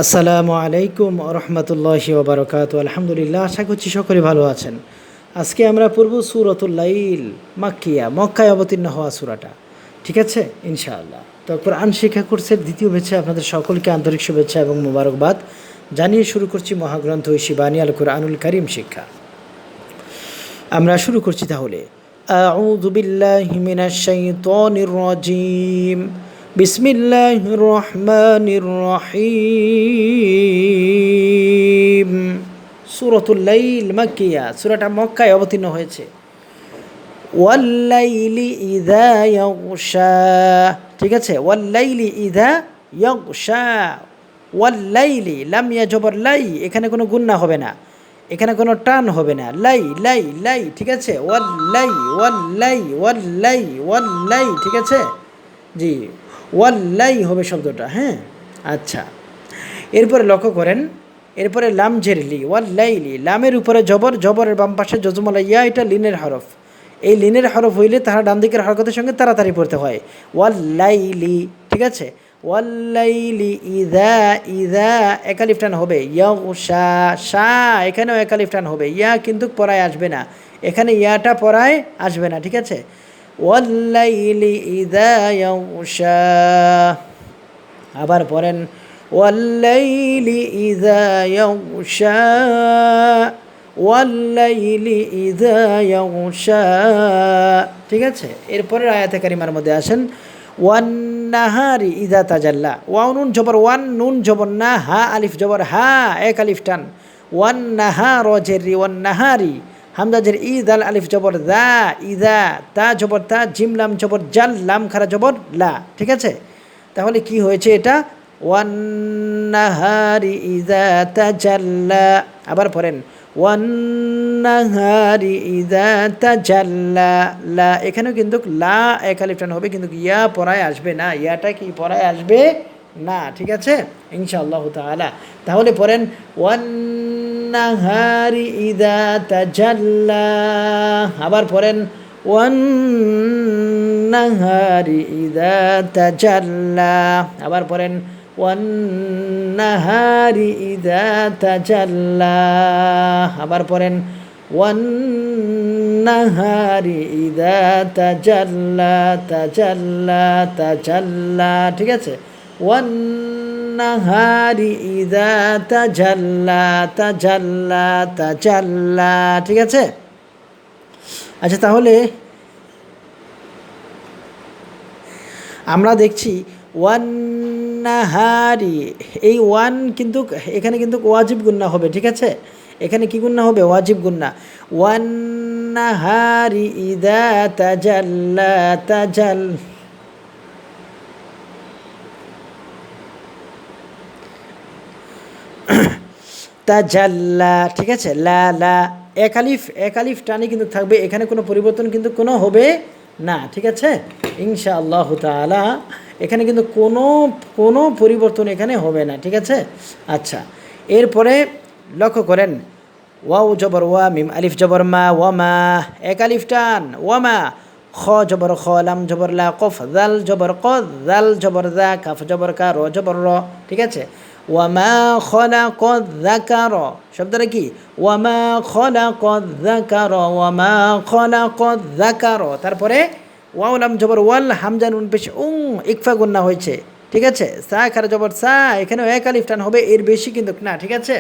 আসসালামু আলাইকুম রহমতুল্লাহি ওবরাকাতু। আলহামদুলিল্লাহ, আশা করছি সকলে ভালো আছেন। আজকে আমরা পড়ব সূরাতুল লাইল, মক্কায় অবতীর্ণ হওয়া সূরাটা। ঠিক আছে ইনশাআল্লাহ। তো কোরআন শিক্ষা কোর্সের দ্বিতীয় ব্যাচে আপনাদের সকলকে আন্তরিক শুভেচ্ছা এবং মোবারকবাদ জানিয়ে শুরু করছি মহাগ্রন্থ শিবানী আল কুরআনুল কারীম শিক্ষা। আমরা শুরু করছি তাহলে। আউযু বিল্লাহি মিনাশ শাইতানির রাজীম। বিসমিল্লাহির রহমানির রহিম। সূরাতুল লাইল মাক্কিয়া, সূরাটা মক্কায় অবতীর্ণ হয়েছে। ওয়াল লাইলি ইযা ইয়াগশা, ঠিক আছে, ওয়াল লাইলি ইযা ইয়াগশা। ওয়াল লাইলি, লাম ইয়া জবর লাই, এখানে কোনো গুন্না হবে না, এখানে কোনো টান হবে না। লাই লাই লাই, ঠিক আছে, ওয়াল লাই ওয়াল লাই ওয়াল লাই ওয়াল লাই, ঠিক আছে জি, ওয়াল্লাই হবে শব্দটা। হ্যাঁ, আচ্ছা, এরপরে লক্ষ্য করেন, এরপরে লাম জেরলি ওয়াল্লাইলি, লামের উপরে জবর, জবরের বাম পাশে জজমলা ইয়া, এটা লিনের হরফ। এই লিনের হরফ হইলে তারা ডান দিকের হরকতের সঙ্গে তাড়াতাড়ি পড়তে হয়। ওয়াল্লাইলি, ঠিক আছে, ওয়াল্লাইলি ইদা, ইদা একালিফ টান হবে। ইয়াগশা, শা এখানেও একালিফ টান হবে। ইয়া কিন্তু পড়ায় আসবে না, এখানে ইয়াটা পড়ায় আসবে না, ঠিক আছে। ওয়াল্লাইলি ইযা ইয়াগশা। আবার পড়েন ওয়াল্লাইলি ইযা ইয়াগশা, ওয়াল্লাইলি ইযা ইয়াগশা, ঠিক আছে। এরপরের আয়াতে কারিমার মধ্যে আসেন, ওয়ান নাহারি ইযা তাজাল্লা। ওয়াও নুন জবর ওয়ান, নুন জবর না, হা আলিফ জবর হা, এক আলিফ টান। ওয়ান নাহার জেরি, ওয়ান নাহারি, হামজা জের ই, দাল আলিফ জবর দা, ইদা, তা জবর তা, জিম লাম জবর জাল, লাম খারা জবর লা, ঠিক আছে। তাহলে কি হয়েছে এটা? ওয়ান নাহারি ইযা তাজাল্লা। আবার পড়েন ওয়ান নাহারি ইযা তাজাল্লা। লা, এখানেও কিন্তু লা এক আলিফ টান হবে, কিন্তু ইয়া পড়ায় আসবে না, ইয়াটা কি পড়ায় আসবে না, ঠিক আছে ইনশাআল্লাহ তাআলা। তাহলে পড়েন ওয়ান নাহারি ইযা তাজাল্লা। আবার পড়েন ওয়ান নাহারি ইযা তাজাল্লা। আবার পড়েন ওয়ান নাহারি ইযা তাজাল্লা। আবার পড়েন ওয়ান নাহারি ইযা তাজাল্লা, তাজাল্লা তাজাল্লা, ঠিক আছে। ওয়ান নাহারি ইযা তাজাল্লা, তাজাল্লা তাজাল্লা, ঠিক আছে। আচ্ছা, তাহলে আমরা দেখছি ওয়ান নাহারি, এই ওয়ান কিন্তু এখানে কিন্তু ওয়াজিব গুন্না হবে, ঠিক আছে। এখানে কি গুন্না হবে? ওয়াজিব গুন্না। ওয়ান নাহারি ইযা তাজাল্লা, তাজাল, তাজাল্লা, ঠিক আছে। লা লা, এক আলিফ টানি কিন্তু থাকবে, এখানে কোনো পরিবর্তন কিন্তু কোনো হবে না, ঠিক আছে ইনশাআল্লাহ তাআলা। এখানে কিন্তু কোনো পরিবর্তন এখানে হবে না, ঠিক আছে। আচ্ছা, এরপরে লক্ষ্য করেন, ওয়াও জবর ওয়া, মিম আলিফ জবর মা, ওয়ামা এক আলিফ টান, ওয়ামা। খ জবর খ, লাম জবর লা, কফ জাল জবর ক, জাল জবর জা, কাফ জবর কা, র জবর র, ঠিক আছে। ওয়ামা খলাকায যাকার, শব্দটা কি? ওয়ামা খলাকায যাকার, ওয়ামা খলাকায যাকার। তারপরে ওয়াও লাম জবর ওয়াল, হামজা নুন পেশ উং, ইকফা গুন্না হয়েছে, ঠিক আছে। সা খারা জবর সা, এখানেও এক আলিফ টান হবে, এর বেশি কিন্তু না, ঠিক আছে।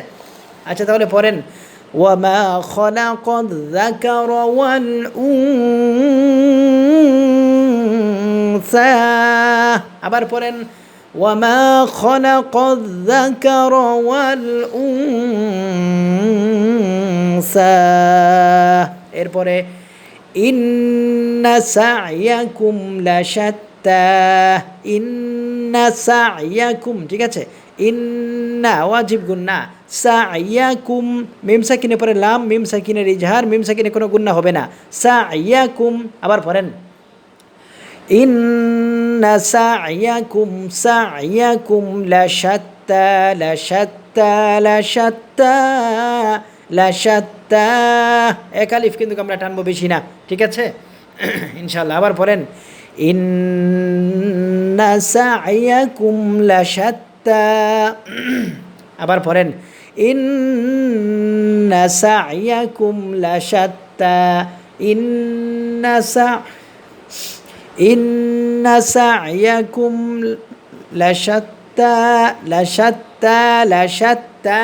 আচ্ছা, তাহলে পড়েন ওয়ামা খলাকায যাকার ওয়াল উনসা। আবার পড়েন ওয়ামা খলাকায যাকার ওয়াল উনসা। এরপরে ইন্না সা'য়াকুম লাশাত্তা, ইন্না সা'য়াকুম, ঠিক আছে। ইন্না ওয়াজিব গুন্না, সা'য়াকুম মিম সাকিনের পরে লাম, মিম সাকিনের ইজহার, মিম সাকিনে কোনো গুন্না হবে না, সা'য়াকুম। আবার পড়েন ইন্না সা'য়াকুম, সা'য়াকুম লাশাত্তা, লাশাত্তা লাশাত্তা লাশাত্তা, এক আলিফ কিন্তু আমরা টানবো বেশি না, ঠিক আছে ইনশাআল্লাহ। আবার পড়েন ইন্না সা'য়াকুম লাশাত্তা, আবার পড়েন ইন্না সা'য়াকুম লাশাত্তা, ইন্না সা'য়াকুম লাশাত্তা, লাশাত্তা, লাশাত্তা।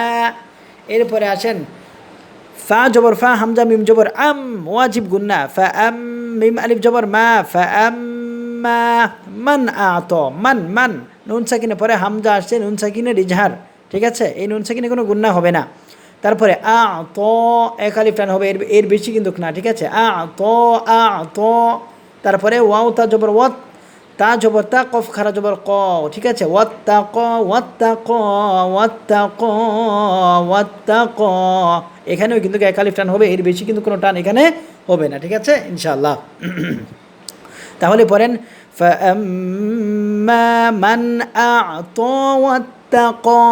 এরপরে আসেন ফা জবর ফা, হামজা মিম জবর আম, ওয়াজিব গুন্না, ফা আম, মিম আলিফ জবর মা, ফা আম্মা, মান আত, মান মান, নুন সাকিনে পরে হামজা আসছে, নুন সাকিনের ইজহার, ঠিক আছে, এই নুন সাকিনে কোনো গুন্না হবে না। তারপরে আ ত, এক আলিফ টান হবে, এর বেশি কিন্তু না, ঠিক আছে, আ ত, আ ত। তারপরে ওয়াও তা জবর ওয়াত, তা জবর তা, কফ খারা জবর ক, ঠিক আছে, ওয়াত্তাক, ওয়াত্তাক, ওয়াত্তাক, ওয়াত্তাক। এখানেও কিন্তু এক আলিফ টান হবে, এর বেশি কিন্তু কোনো টান এখানে হবে না, ঠিক আছে ইনশাআল্লাহ। তাহলে পড়েন ফাআম্মা মান আ'তা ওয়াত্তাকা,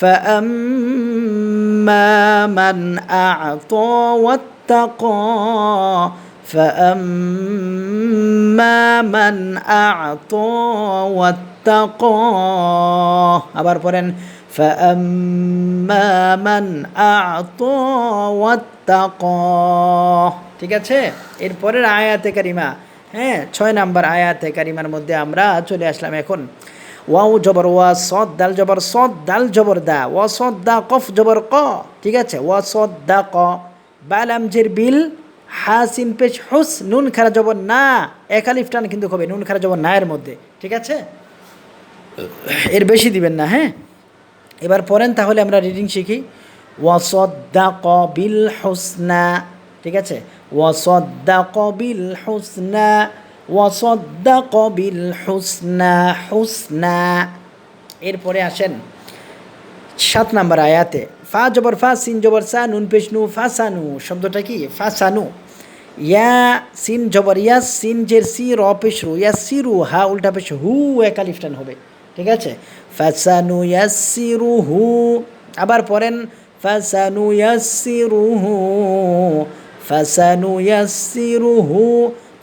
ফাআম্মা মান আ'তা ওয়াত্তাকা, ফাআম্মা মান আ'তা ওয়াত্তাকা। আবার পড়েন ফাআম্মা মান আ'তা ওয়াত্তাকা, ঠিক আছে। এরপরের আয়াতে কারিমা, হ্যাঁ 6 নাম্বার আয়াতে কারিমার মধ্যে আমরা চলে আসলাম এখন। ওয়াও জবর ওয়া, সদ দাল জবর সদ, দাল জবর দা, ওয়া সদ দা, কফ জবর ক, ঠিক আছে, ওয়া সদ দা ক, বা লাম জের বিল, হা সিন পেশ হুস, নুন খারা জবর না, এক আলিফ টান কিন্তু হবে নুন খারা জবর না এর মধ্যে, ঠিক আছে, এর বেশি দিবেন না, হ্যাঁ। এবার পড়েন তাহলে আমরা রিডিং শিখি। ওয়াসদ্দাক বিল হুসনা, ঠিক আছে, ওয়াসদ্দাক বিল হুসনা, ওয়াসদ্দাক বিল হুসনা, হুসনা। এরপরে আসেন 7 নাম্বার আয়াতে, ফা জবর ফা, সিন জবর সা, নুন পেশ নু, ফাসানু, শব্দটা কি ফাসানু। ইয়া সিন জবর ইয়াস, সিন জের সি, র পেশ রু, ইয়াসিরু, হা উল্টা পেশ হু, এক আলিফ টান হবে, ঠিক আছে, ফাসানু ইয়াসিরুহু। আবার পড়েন ফাসানু ইয়াসিরুহু, ফাসানু ইয়াসিরুহু,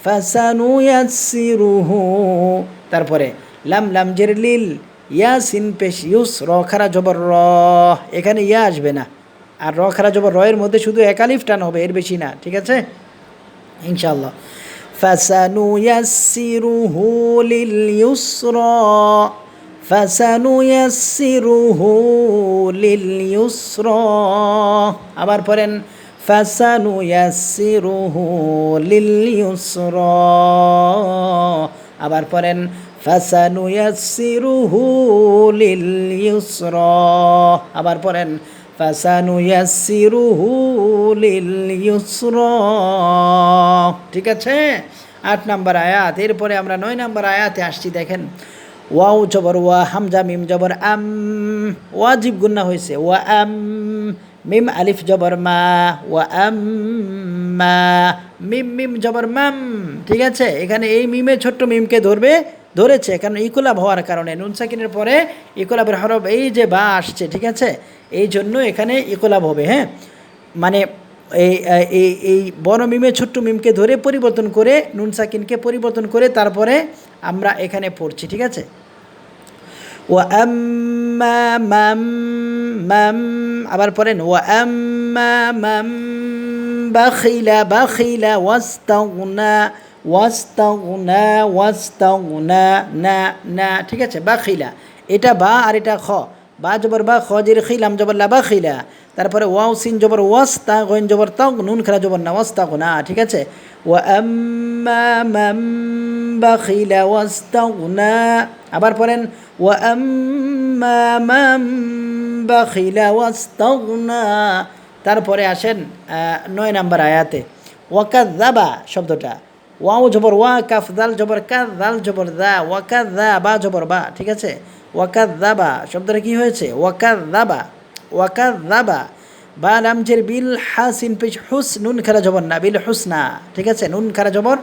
ফাসানু ইয়াসিরুহু। তারপরে লাম লাম জের লিল, ইয়া সিন পেশ ইউস, র খারা জবর র, এখানে ইয়া আসবে না, আর র খারা জবর র এর মধ্যে শুধু এক আলিফ টান হবে, এর বেশি না, ঠিক আছে ইনশাআল্লাহ। ফাসানু ইয়াসিরুহু লিল ইউসরা, ফাসানুয়াসসিরুহু লিল ইউসরা। আবার পড়েন ফাসানুয়াসসিরুহু লিল ইউসরা। আবার পড়েন ফাসানুয়াসসিরুহু লিল ইউসরা। আবার পড়েন ফাসানুয়াসসিরুহু লিল ইউসরা, ঠিক আছে। 8 নাম্বার আয়াত। এরপরে আমরা 9 নাম্বার আয়াতে আসছি, দেখেন ওয়াও জবর ওয়া, হামজা মিম জবর আম, ওয়াজিব গুন্না হয়েছে, ওয়া আম, মিম আলিফ জবর মা, ওয়া আম মা, মিম মিম জবর মাম, ঠিক আছে। এখানে এই মিমে ছোট্ট মিমকে ধরেছে, কারণ ইকুলাব হওয়ার কারণে, নুন সাকিনের পরে ইকুলাবের হরফ এই যে বা আসছে, ঠিক আছে, এই জন্য এখানে ইকুলাব হবে, হ্যাঁ, মানে এই বড় মিমে ছোট্ট মিমকে ধরে পরিবর্তন করে, নুন সাকিনকে পরিবর্তন করে তারপরে আমরা এখানে পড়ছি, ঠিক আছে। ওয়া আম্মা মাম মাম, আবার পড়েন ওয়া আম্মা মাম বাখিলা, বাখিলা ওয়াস্তাগনা, ওয়াস্তাগনা, ওয়াস্তাগনা, না না, ঠিক আছে, বাখিলা, এটা বা আর এটা খ, বা জবর বা, খ জের খিলাম জবর লা, বাখিলা। তারপরে ওয়াও সিন জবর ওয়াস, তা গইন জবর তাও, নুন খারা জবর না, ওয়াস্তাগনা, ঠিক আছে। ওয়া আম্মা মাম বাখিলা ওয়াস্তাগনা। আবার পড়েন ওয়া আম্মা মাম বাখিলা ওয়াস্তাগনা। তারপরে আসেন 9 নাম্বার আয়াতে, ওয়াকাযাবা শব্দটা, ওয়াও জবর ওয়া, কাফ দাল জবর কা, দাল জবর দা, ওয়াকাযাবা জবর বা, ঠিক আছে, ওয়াকাযাবা শব্দটা কি হয়েছে, ওয়াকাযাবা, ওয়াকাযাবা, বা লাম জের বিল, হা সিন পেশ হুস, নুন খারা জবর না, বিল হুসনা, ঠিক আছে, নুন খারা জবর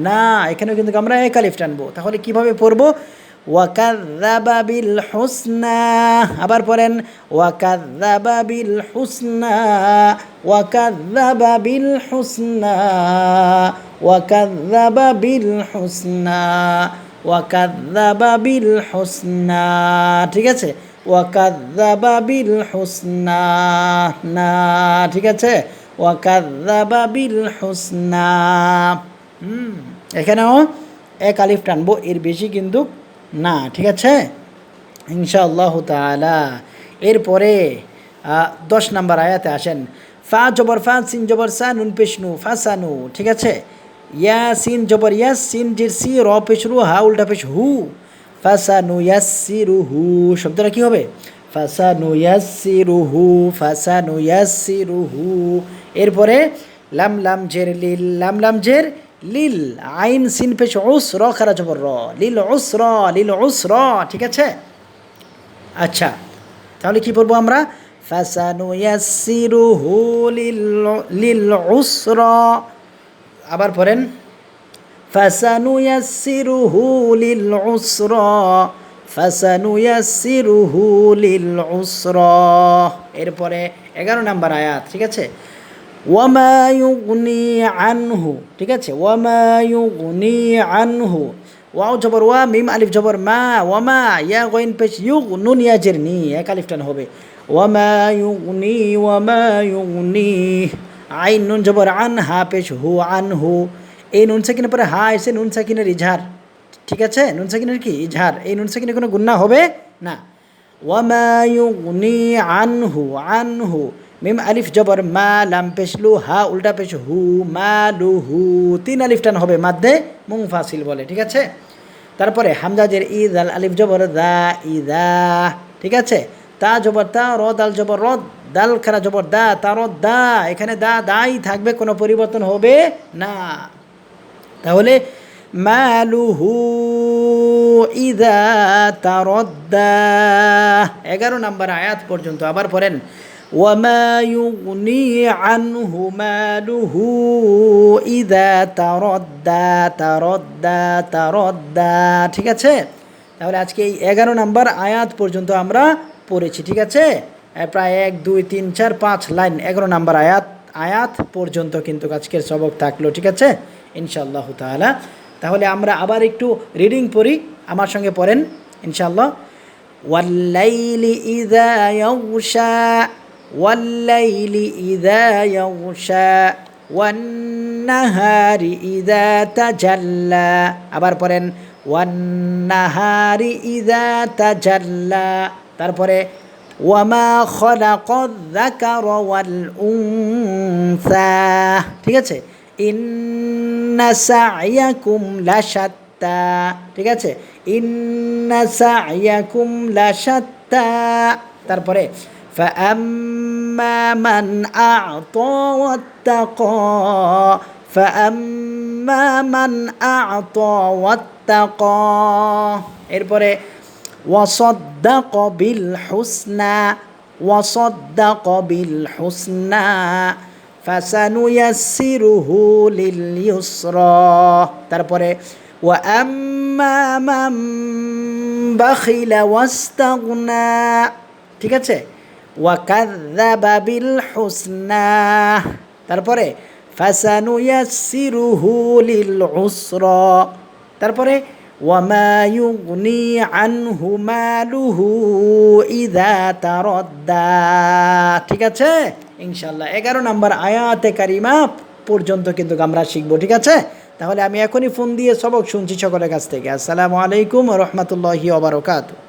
না, এখানেও কিন্তু আমরা এক আলিফ টানবো। তাহলে কিভাবে পড়বো, ওয়াকাযাবা বিল হুসনা। আবার পড়েন ওয়াকাযাবা বিল হুসনা, ওয়াকাযাবা বিল হুসনা, ওয়াকাযাবা বিল হুসনা, ওয়াকাযাবা বিল হুসনা, ঠিক আছে। ওয়াকাযযাবা বিল হুসনা, না, ঠিক আছে, ওয়াকাযযাবা বিল হুসনা। এখানেও এক আলিফ টানবো, এর বেশি কিন্তু না, ঠিক আছে ইনশাআল্লাহ তাআলা। এরপরে 10 নম্বর আয়াতে আসেন। ফা জবর ফা, সিন জবর সা, নুন পেশ নু, ফাসানু, ঠিক আছে। ইয়া সিন জবর ইয়াস, সিন জির সি, র পেশ রু, হা উল্টা পেশ হু, ফাসানু ইয়াসসিরুহু। শব্দটা কি হবে? ফাসানু ইয়াসসিরুহু, ফাসানু ইয়াসসিরুহু। এরপরে লাম লাম জের লিল, লাম লাম জের লিল, আইন সিন পেশ উস, র খারা জবর র, লিল উসর, লিল উসর, ঠিক আছে। আচ্ছা, তাহলে কি পড়বো আমরা? ফাসানু ইয়াসসিরুহু লিল উসরা। আবার পড়েন, ফাসানু ইয়াসসিরুহু লিল উসরা, ফাসানু ইয়াসসিরুহু লিল উসরা। এরপরে 11 নম্বর আয়াত, ঠিক আছে। ওয়ামা ইউগনি আনহু, ঠিক আছে, ওয়ামা ইউগনি আনহু, ওয়াও জবর ওয়া, মিম আলিফ জবর মা, ওয়ামা, ইয়া গইন পেশ ইউগ, নুন ইয়া জের নি, এক আলিফ টান হবে। ওয়ামা ইউগনি, ওয়ামা ইউগনি, আইন নুন জবর আন, হা পেশ হু, আনহু। এই নুন সাকিনের পরে হা এসে নুন সাকিনের ইজহার, ঠিক আছে, নুন সাকিনের কি ইজহার, এই নুন সাকিনের কোনো গুন্না হবে না। ওয়ামা ইউগনি আনহু, আনহু, মিম আলিফ জবর মা, লাম পেশ লু, হা উল্টা পেশ হু, মালুহু, 3 আলিফ টান হবে, মাদ্দে মুনফাসিল বলে, ঠিক আছে। তারপরে হামজা জের ই, দাল আলিফ জবর দা, ইদা, ঠিক আছে। তা জবর তা, র দাল জবর র, দাল খারা জবর দা, তার দা, এখানে দা দাই থাকবে, কোনো পরিবর্তন হবে না। তাহলে মালুহু ইদা তারদ্দা, 11 নম্বর আয়াত পর্যন্ত। আবার পড়েন, ওয়ামা ইউগনি আনহু মালুহু ইদা তারদ্দা, তারদ্দা, তারদ্দা, ঠিক আছে। তাহলে আজকে এই 11 নম্বর আয়াত পর্যন্ত আমরা পড়েছি, ঠিক আছে। প্রায় 1 2 3 4 5 লাইন 11 নম্বর আয়াত পর্যন্ত কিন্তু আজকের সবক থাকলো, ঠিক আছে ইনশাআল্লাহ তাআলা। তাহলে আমরা আবার একটু রিডিং পড়ি, আমার সঙ্গে পড়েন ইনশাআল্লাহ। ওয়াল্লাইলি ইযা ইয়াগশা, ওয়াল্লাইলি ইযা ইয়াগশা, ওয়ান্নাহারি ইযা তাজাল্লা। আবার পড়েন, ওয়ান্নাহারি ইযা তাজাল্লা। তারপরে ওয়ামা খালাকায যাকারা ওয়াল উনসা, ঠিক আছে। ইন্না সা'য়াকুম লাশাত্তা, ঠিক আছে, ইন্না সা'য়াকুম লাশাত্তা। তারপরে ফাআম্মা মান আ'তা ওয়াত্তাকা, ফাআম্মা মান আ'তা ওয়াত্তাকা। এরপরে ওয়াসাদ্দাকা বিল হুসনা, ওয়াসাদ্দাকা বিল হুসনা, ফাসানুয়াসসিরুহু লিল ইউসরা। তারপরে ওয়া আম্মা মান বাখিলা ওয়াস্তাগনা, ঠিক আছে, ওয়া কাযযাবা বিল হুসনা। তারপরে ফাসানুয়াসসিরুহু লিল উসরা। তারপরে ওয়ামা ইউগনি আনহু মালুহু ইযা তারদ্দা, ঠিক আছে ইনশাআল্লাহ। 11 নম্বর আয়াতে কারিমা পর্যন্ত কিন্তু আমরা শিখবো, ঠিক আছে। তাহলে আমি এখনই ফোন দিয়ে সবক শুনছি সকলের কাছ থেকে। আসসালামু আলাইকুম ওয়া রাহমাতুল্লাহি ওয়া বারাকাতুহু।